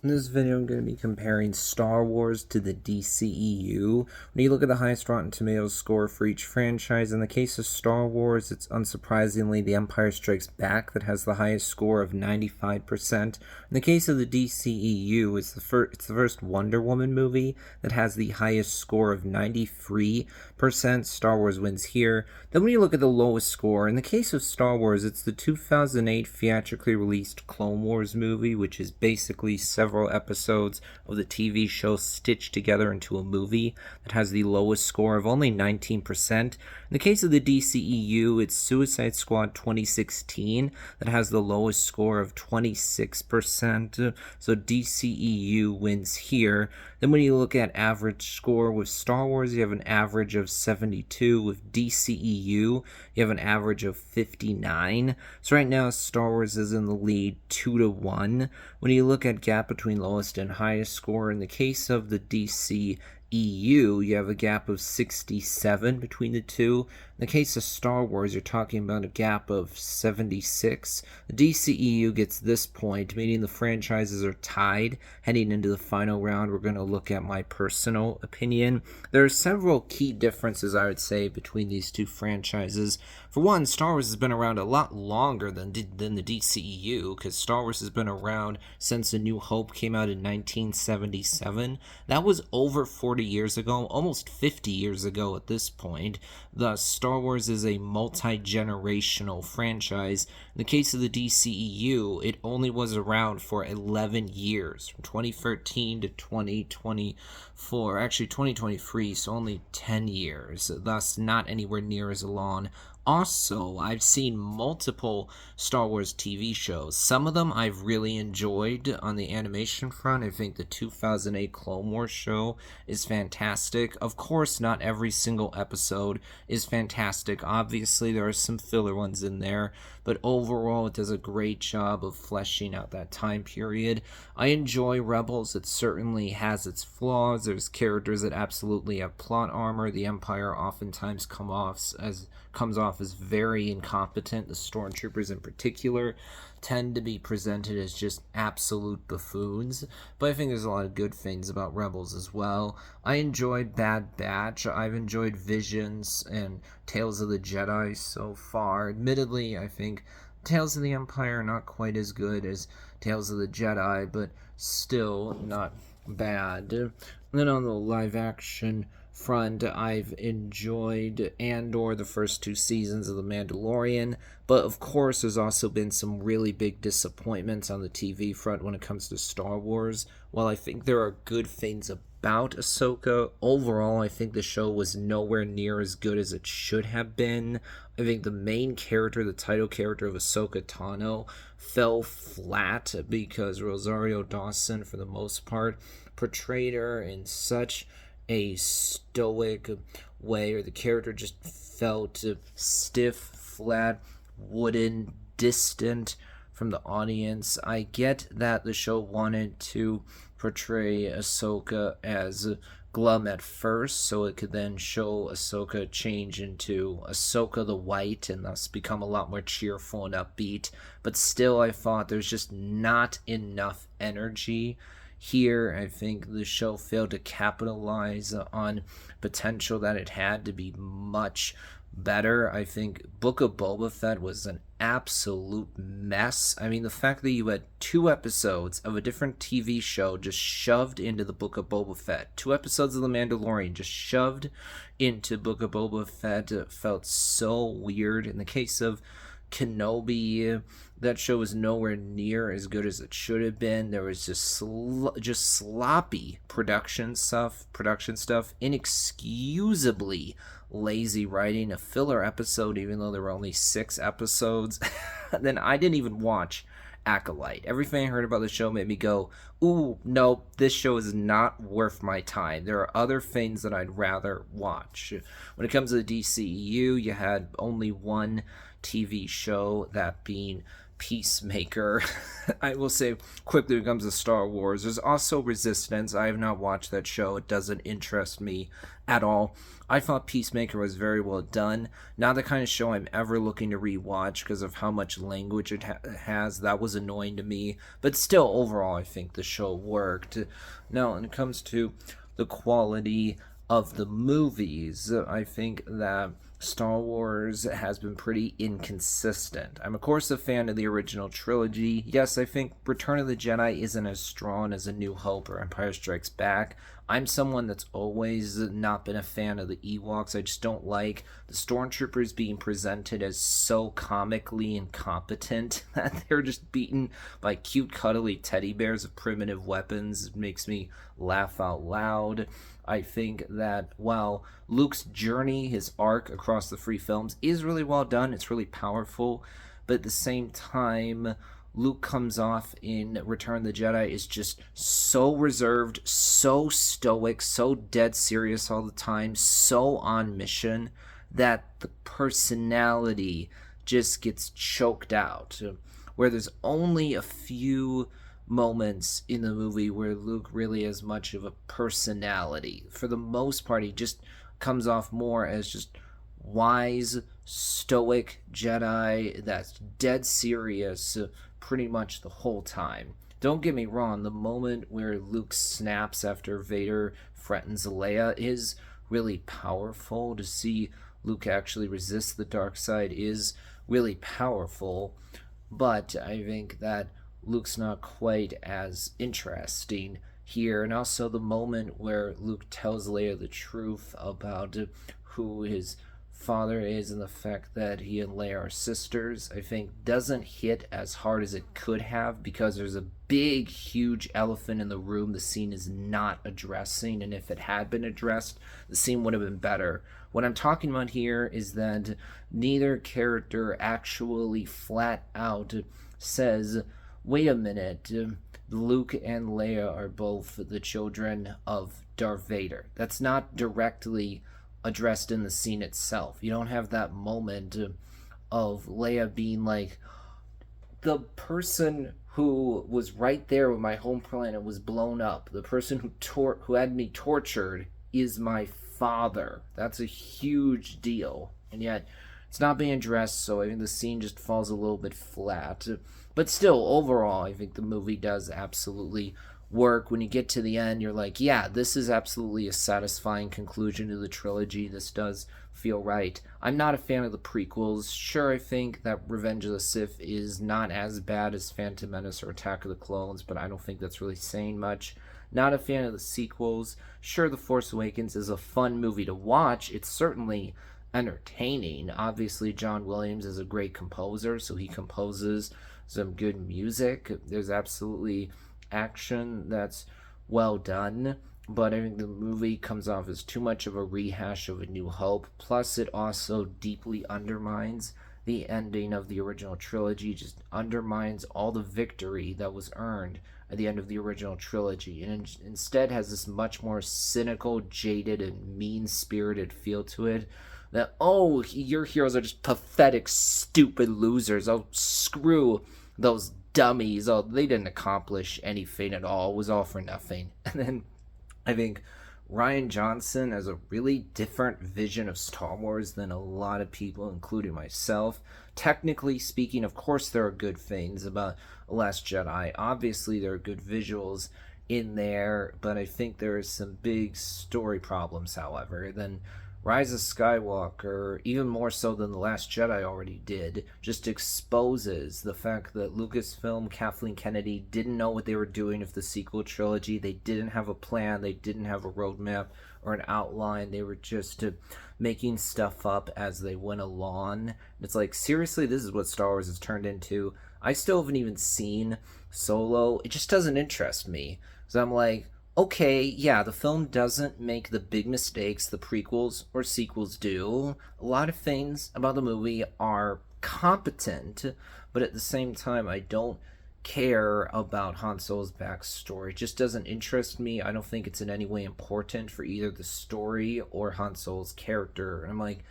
In this video, I'm going to be comparing Star Wars to the dceu. When you look at the highest Rotten Tomatoes score for each franchise, in the case of Star Wars, it's unsurprisingly The Empire Strikes Back that has the highest score of 95%. In the case of the dceu, it's the first Wonder Woman movie that has the highest score of 93%. Star Wars wins here. Then when you look at the lowest score, in the case of Star Wars, it's the 2008 theatrically released Clone Wars movie, which is basically several episodes of the TV show stitched together into a movie that has the lowest score of only 19%. In the case of the dceu, it's Suicide Squad 2016 that has the lowest score of 26%. So dceu wins here. Then when you look at average score with Star Wars, you have an average of 72. With dceu, you have an average of 59. So right now, Star Wars is in the lead 2-1. When you look at gap between lowest and highest score, in the case of the dceu, you have a gap of 67 between the two. In the case of Star Wars, you're talking about a gap of 76. The dceu gets this point, meaning the franchises are tied. Heading into the final round, we're going to look at my personal opinion. There are several key differences, I would say, between these two franchises. For one, Star Wars has been around a lot longer than the dceu, because Star Wars has been around since A New Hope came out in 1977. That was over 40 years ago, almost 50 years ago at this point. Thus, Star Wars is a multi-generational franchise. In the case of the dceu, it only was around for 11 years, from 2013 to 2024, actually 2023, so only 10 years, thus not anywhere near as long. Also, I've seen multiple Star Wars TV shows. Some of them I've really enjoyed on the animation front. I think the 2008 Clone Wars show is fantastic. Of course, not every single episode is fantastic. Obviously, there are some filler ones in there, but overall, it does a great job of fleshing out that time period. I enjoy Rebels. It certainly has its flaws. There's characters that absolutely have plot armor. The Empire oftentimes comes off as very incompetent. The stormtroopers in particular tend to be presented as just absolute buffoons, but I think there's a lot of good things about Rebels as well. I enjoyed Bad Batch. I've enjoyed Visions and Tales of the Jedi so far. Admittedly, I think Tales of the Empire are not quite as good as Tales of the Jedi, but still not bad. And then on the live action front, I've enjoyed Andor, the first 2 seasons of The Mandalorian, but of course there's also been some really big disappointments on the TV front when it comes to Star Wars. While I think there are good things about Ahsoka, overall I think the show was nowhere near as good as it should have been. I think the main character, the title character of Ahsoka Tano, fell flat because Rosario Dawson, for the most part, portrayed her in such a stoic way, or the character just felt stiff, flat, wooden, distant from the audience. I get that the show wanted to portray Ahsoka as glum at first, so it could then show Ahsoka change into Ahsoka the White and thus become a lot more cheerful and upbeat. But still, I thought there's just not enough energy here. I think the show failed to capitalize on potential that it had to be much better. I think Book of Boba Fett was an absolute mess. I mean, the fact that you had 2 episodes of a different TV show just shoved into the Book of Boba Fett, 2 episodes of The Mandalorian just shoved into Book of Boba Fett, felt so weird. In the case of Kenobi, that show was nowhere near as good as it should have been. There was just sloppy production stuff, inexcusably lazy writing, a filler episode, even though there were only 6 episodes. Then I didn't even watch Acolyte. Everything I heard about the show made me go, ooh, no, this show is not worth my time. There are other things that I'd rather watch. When it comes to the dceu, you had only one TV show, that being Peacemaker. I will say quickly when it comes to Star Wars, there's also Resistance. I have not watched that show. It doesn't interest me at all. I thought Peacemaker was very well done. Not the kind of show I'm ever looking to rewatch because of how much language it has. That was annoying to me. But still, overall, I think the show worked. Now, when it comes to the quality of the movies, I think that Star Wars has been pretty inconsistent. I'm, of course, a fan of the original trilogy. Yes, I think Return of the Jedi isn't as strong as A New Hope or Empire Strikes Back. I'm someone that's always not been a fan of the Ewoks. I just don't like the stormtroopers being presented as so comically incompetent that they're just beaten by cute, cuddly teddy bears with primitive weapons. It makes me laugh out loud. I think that while Luke's journey, his arc across the three films is really well done, it's really powerful, but at the same time, Luke comes off in Return of the Jedi is just so reserved, so stoic, so dead serious all the time, so on mission that the personality just gets choked out. Where there's only a few moments in the movie where Luke really has much of a personality. For the most part, he just comes off more as just wise, stoic Jedi that's dead serious pretty much the whole time. Don't get me wrong, the moment where Luke snaps after Vader threatens Leia is really powerful. To see Luke actually resist the dark side is really powerful, but I think that Luke's not quite as interesting here. And also the moment where Luke tells Leia the truth about who his father is and the fact that he and Leia are sisters, I think doesn't hit as hard as it could have because there's a big, huge elephant in the room the scene is not addressing, and if it had been addressed, the scene would have been better. What I'm talking about here is that neither character actually flat out says, wait a minute, Luke and Leia are both the children of Darth Vader. That's not directly addressed in the scene itself. You don't have that moment of Leia being like, the person who was right there when my home planet was blown up, the person who had me tortured is my father. That's a huge deal. And yet it's not being addressed, so I think the scene just falls a little bit flat. But still, overall, I think the movie does absolutely work. When you get to the end, you're like, yeah, this is absolutely a satisfying conclusion to the trilogy. This does feel right. I'm not a fan of the prequels. Sure, I think that Revenge of the Sith is not as bad as Phantom Menace or Attack of the Clones, but I don't think that's really saying much. Not a fan of the sequels. Sure, The Force Awakens is a fun movie to watch. It's certainly entertaining. Obviously, John Williams is a great composer, so he composes some good music. There's absolutely action that's well done, but I think the movie comes off as too much of a rehash of A New Hope. Plus, it also deeply undermines the ending of the original trilogy, just undermines all the victory that was earned at the end of the original trilogy, and instead has this much more cynical, jaded, and mean-spirited feel to it. That, oh, your heroes are just pathetic, stupid losers. Oh, screw those dummies. Oh, they didn't accomplish anything at all. It was all for nothing. And then I think Rian Johnson has a really different vision of Star Wars than a lot of people, including myself. Technically speaking, of course, there are good things about The Last Jedi. Obviously, there are good visuals in there, but I think there is some big story problems, however. Then Rise of Skywalker, even more so than The Last Jedi already did, just exposes the fact that Lucasfilm, Kathleen Kennedy didn't know what they were doing with the sequel trilogy. They didn't have a plan, they didn't have a roadmap or an outline. They were just making stuff up as they went along. It's like, seriously, this is what Star Wars has turned into. I still haven't even seen Solo. It just doesn't interest me. So I'm like, okay, yeah, the film doesn't make the big mistakes the prequels or sequels do. A lot of things about the movie are competent, but at the same time, I don't care about Han Solo's backstory. It just doesn't interest me. I don't think it's in any way important for either the story or Han Solo's character. And I'm like,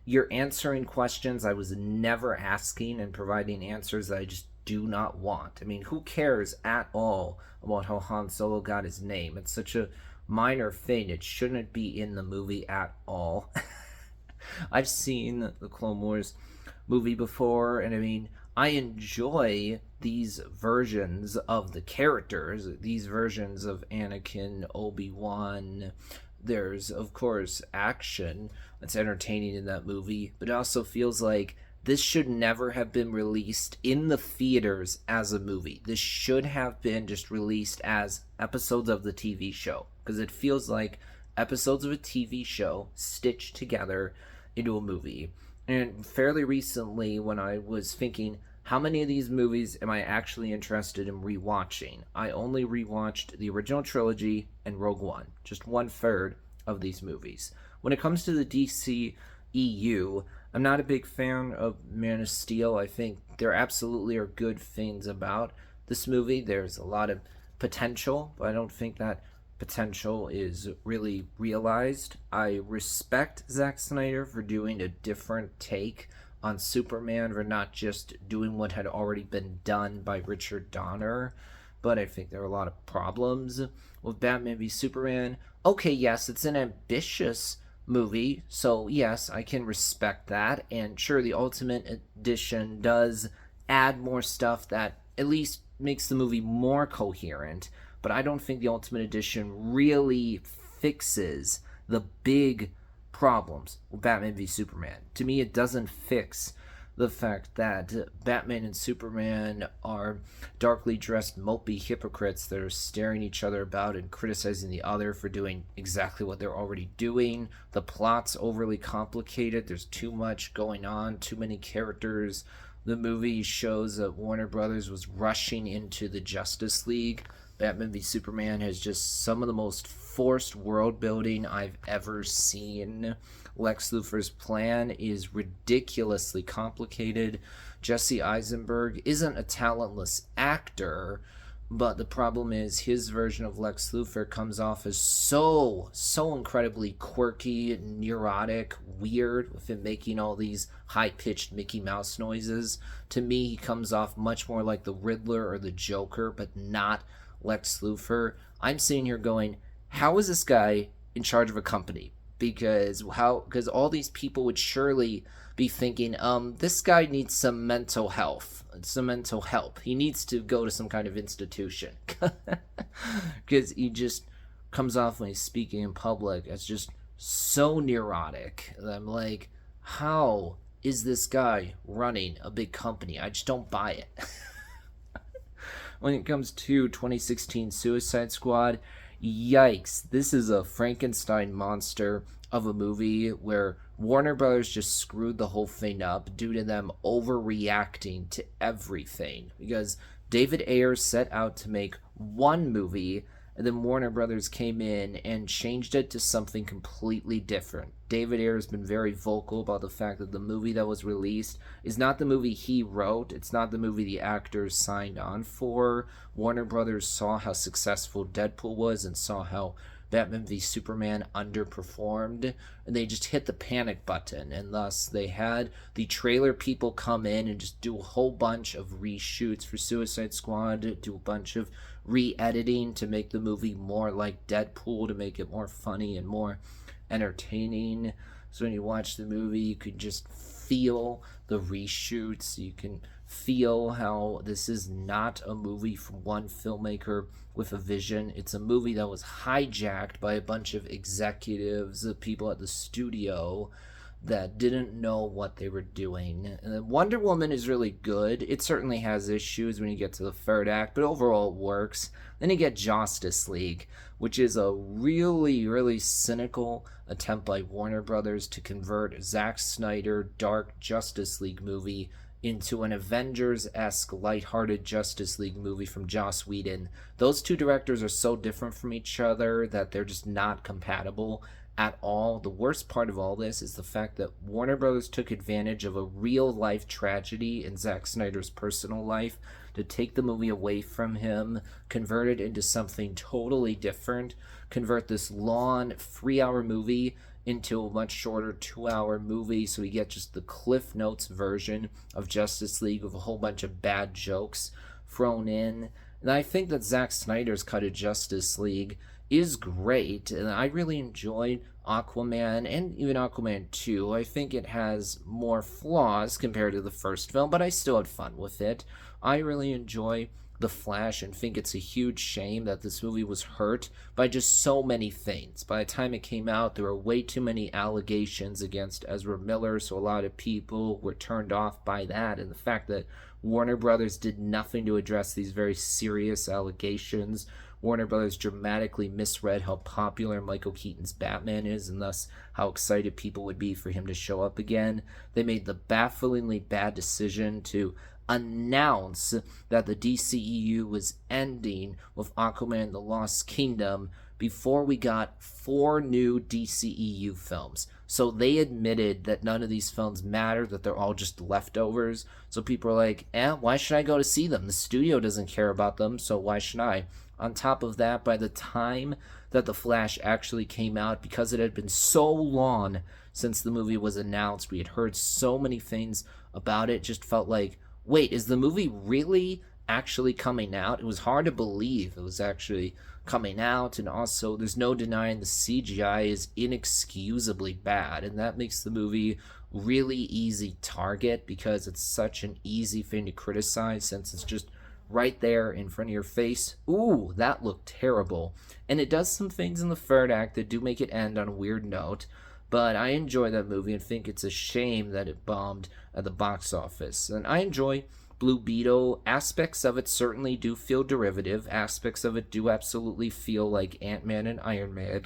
you're answering questions I was never asking and providing answers that I just do not want. I mean, who cares at all about how Han Solo got his name? It's such a minor thing. It shouldn't be in the movie at all. I've seen the Clone Wars movie before, and I mean, I enjoy these versions of the characters, these versions of Anakin, Obi-Wan. There's, of course, action that's entertaining in that movie, but it also feels like this should never have been released in the theaters as a movie. This should have been just released as episodes of the TV show, because it feels like episodes of a TV show stitched together into a movie. And fairly recently, when I was thinking, how many of these movies am I actually interested in rewatching? I only rewatched the original trilogy and Rogue One, just 1/3 of these movies. When it comes to the DCEU, I'm not a big fan of Man of Steel. I think there absolutely are good things about this movie. There's a lot of potential, but I don't think that potential is really realized. I respect Zack Snyder for doing a different take on Superman, for not just doing what had already been done by Richard Donner, but I think there are a lot of problems with Batman v Superman. Okay, yes, it's an ambitious movie, so yes, I can respect that, and sure, the Ultimate Edition does add more stuff that at least makes the movie more coherent, but I don't think the Ultimate Edition really fixes the big problems with Batman v Superman. To me, it doesn't fix the fact that Batman and Superman are darkly dressed, mopey hypocrites that are staring each other about and criticizing the other for doing exactly what they're already doing. The plot's overly complicated. There's too much going on, too many characters. The movie shows that Warner Brothers was rushing into the Justice League. Batman v Superman has just some of the most forced world building I've ever seen. Lex Luthor's plan is ridiculously complicated. Jesse Eisenberg isn't a talentless actor, but the problem is his version of Lex Luthor comes off as so incredibly quirky, neurotic, weird, with him making all these high-pitched Mickey Mouse noises. To me, he comes off much more like the Riddler or the Joker, but not Lex Luthor. I'm sitting here going, how is this guy in charge of a company? Because all these people would surely be thinking, this guy needs some mental health, some mental help. He needs to go to some kind of institution. Because he just comes off when he's speaking in public as just so neurotic. I'm like, how is this guy running a big company? I just don't buy it. When it comes to 2016 Suicide Squad, yikes, this is a Frankenstein monster of a movie where Warner Brothers just screwed the whole thing up due to them overreacting to everything. Because David Ayer set out to make one movie, and then Warner Brothers came in and changed it to something completely different. David Ayer has been very vocal about the fact that the movie that was released is not the movie he wrote. It's not the movie the actors signed on for. Warner Brothers saw how successful Deadpool was and saw how Batman v Superman underperformed, and they just hit the panic button, and thus they had the trailer people come in and just do a whole bunch of reshoots for Suicide Squad, do a bunch of re-editing to make the movie more like Deadpool, to make it more funny and more entertaining. So when you watch the movie, you could just feel the reshoots. You can feel how this is not a movie from one filmmaker with a vision. It's a movie that was hijacked by a bunch of executives, people at the studio that didn't know what they were doing. And Wonder Woman is really good. It certainly has issues when you get to the third act, but overall it works. Then you get Justice League, which is a really cynical attempt by Warner Brothers to convert Zack Snyder dark Justice League movie into an Avengers-esque lighthearted Justice League movie from Joss Whedon. Those two directors are so different from each other that they're just not compatible at all. The worst part of all this is the fact that Warner Brothers took advantage of a real-life tragedy in Zack Snyder's personal life to take the movie away from him, convert it into something totally different, convert this long 3-hour movie into a much shorter 2-hour movie, so we get just the Cliff Notes version of Justice League with a whole bunch of bad jokes thrown in. And I think that Zack Snyder's cut of Justice League is great, and I really enjoyed Aquaman and even Aquaman 2. I think it has more flaws compared to the first film, but I still had fun with it. I really enjoy The Flash and think it's a huge shame that this movie was hurt by just so many things. By the time it came out, there were way too many allegations against Ezra Miller, so a lot of people were turned off by that, and the fact that Warner Brothers did nothing to address these very serious allegations. Warner Brothers dramatically misread how popular Michael Keaton's Batman is, and thus how excited people would be for him to show up again. They made the bafflingly bad decision to announce that the DCEU was ending with Aquaman the Lost Kingdom before we got 4 new DCEU films. So they admitted that none of these films matter, that they're all just leftovers. So people are like, why should I go to see them? The studio doesn't care about them, so why should I? On top of that, by the time that The Flash actually came out, because it had been so long since the movie was announced, we had heard so many things about it, just felt like, wait, is the movie really actually coming out? It was hard to believe it was actually coming out, and also there's no denying the CGI is inexcusably bad, and that makes the movie really easy target because it's such an easy thing to criticize since it's just right there in front of your face. Ooh, that looked terrible. And it does some things in the third act that do make it end on a weird note, but I enjoy that movie and think it's a shame that it bombed at the box office. And I enjoy Blue Beetle. Aspects of it certainly do feel derivative. Aspects of it do absolutely feel like Ant-Man and Iron Man.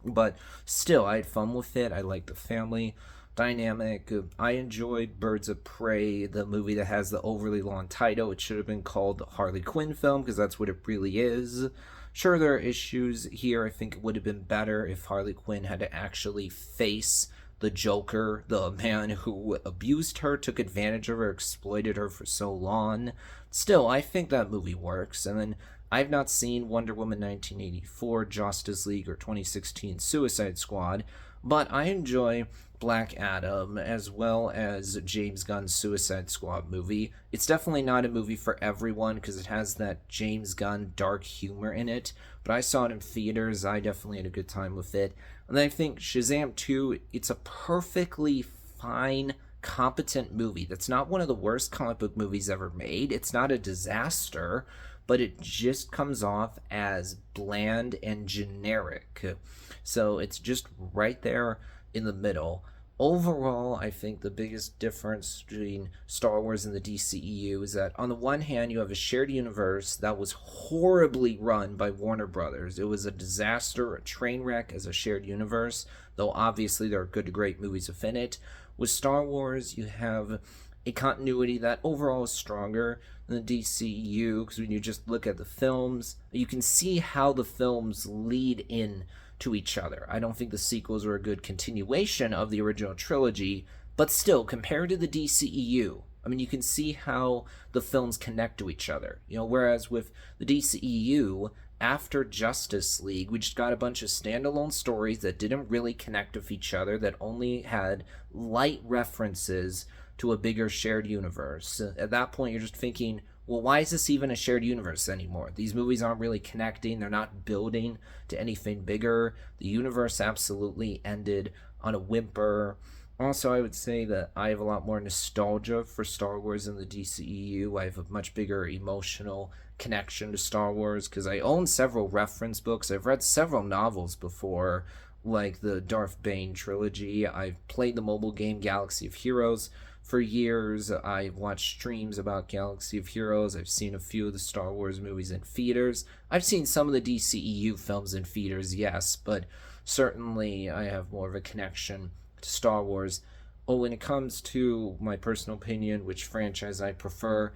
But still, I had fun with it. I like the family dynamic. I enjoyed Birds of Prey, the movie that has the overly long title. It should have been called the Harley Quinn film because that's what it really is. Sure, there are issues here. I think it would have been better if Harley Quinn had to actually face the Joker, the man who abused her, took advantage of her, exploited her for so long. Still, I think that movie works. And then I've not seen Wonder Woman 1984, Justice League, or 2016 Suicide Squad, but I enjoy Black Adam as well as James Gunn's Suicide Squad movie. It's definitely not a movie for everyone because it has that James Gunn dark humor in it, but I saw it in theaters. I definitely had a good time with it. And then I think Shazam 2, it's a perfectly fine, competent movie. That's not one of the worst comic book movies ever made. It's not a disaster, but it just comes off as bland and generic. So it's just right there in the middle. Overall, I think the biggest difference between Star Wars and the DCEU is that on the one hand, you have a shared universe that was horribly run by Warner Brothers. It was a disaster, a train wreck as a shared universe, though obviously there are good to great movies within it. With Star Wars, you have a continuity that overall is stronger than the DCEU, because when you just look at the films, you can see how the films lead in to each other. I don't think the sequels are a good continuation of the original trilogy, but still, compared to the DCEU, I mean, you can see how the films connect to each other. Whereas with the DCEU, after Justice League, we just got a bunch of standalone stories that didn't really connect with each other, that only had light references to a bigger shared universe. At that point, you're just thinking, well, why is this even a shared universe anymore? These movies aren't really connecting. They're not building to anything bigger. The universe absolutely ended on a whimper. Also, I would say that I have a lot more nostalgia for Star Wars than the DCEU. I have a much bigger emotional connection to Star Wars because I own several reference books. I've read several novels before, like the Darth Bane trilogy. I've played the mobile game Galaxy of Heroes for years. I've watched streams about Galaxy of Heroes. I've seen a few of the Star Wars movies in theaters. I've seen some of the DCEU films in theaters, yes, but certainly I have more of a connection to Star Wars. When it comes to my personal opinion, which franchise I prefer,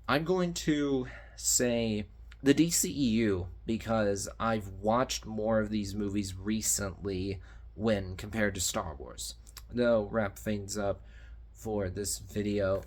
I'm going to say the DCEU because I've watched more of these movies recently when compared to Star Wars. Though, wrap things up for this video.